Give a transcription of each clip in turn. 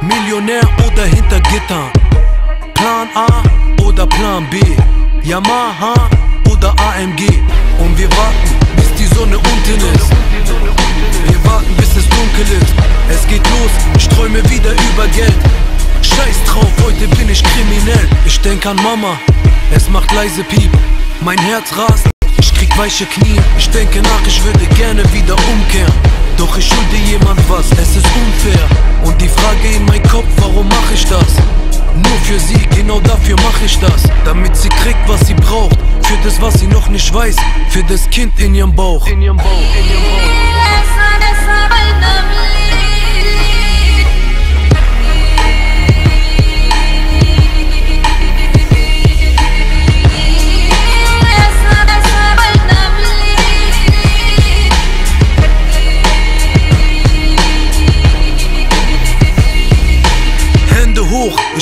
Millionär oder hinter Gittern, Plan A oder Plan B, Yamaha oder AMG. Und wir warten, bis die Sonne unten ist. Wir warten, bis es dunkel ist. Es geht los, ich träume wieder über Geld. Scheiß drauf, heute bin ich kriminell. Ich denk an Mama, es macht leise Piep. Mein Herz rast, ich krieg weiche Knie. Ich denke nach, ich würde gerne wieder umkehren. Doch ich schulde jemand was, es ist unfair. Und die Frage in meinem Kopf, warum mach ich das? Nur für sie, genau dafür mach ich das. Damit sie kriegt, was sie braucht. Für das, was sie noch nicht weiß. Für das Kind in ihrem Bauch.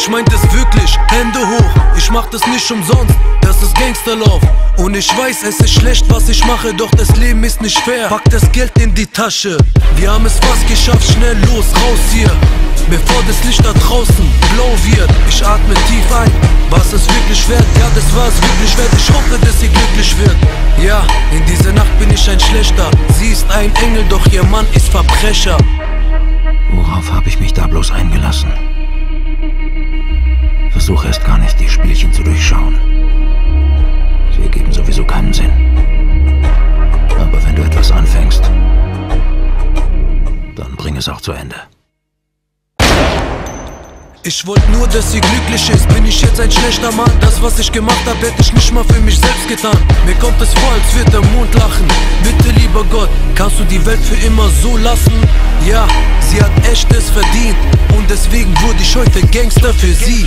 Ich meint es wirklich, Hände hoch. Ich mach das nicht umsonst, das ist Gangsterlauf. Und ich weiß, es ist schlecht, was ich mache, doch das Leben ist nicht fair. Pack das Geld in die Tasche, wir haben es fast geschafft, schnell los, raus hier. Bevor das Licht da draußen blau wird. Ich atme tief ein, was es wirklich wert? Ja, das war es wirklich wert, ich hoffe, dass sie glücklich wird. Ja, in dieser Nacht bin ich ein Schlechter. Sie ist ein Engel, doch ihr Mann ist Verbrecher. Worauf habe ich mich da bloß eingelassen? Versuche erst gar nicht, die Spielchen zu durchschauen. Sie ergeben sowieso keinen Sinn. Aber wenn du etwas anfängst, dann bring es auch zu Ende. Ich wollte nur, dass sie glücklich ist. Bin ich jetzt ein schlechter Mann? Das, was ich gemacht hab, hätte ich nicht mal für mich selbst getan. Mir kommt es vor, als wird der Mond lachen. Bitte, lieber Gott, kannst du die Welt für immer so lassen? Ja, sie hat Echtes verdient. Und deswegen wurde ich heute Gangster für sie.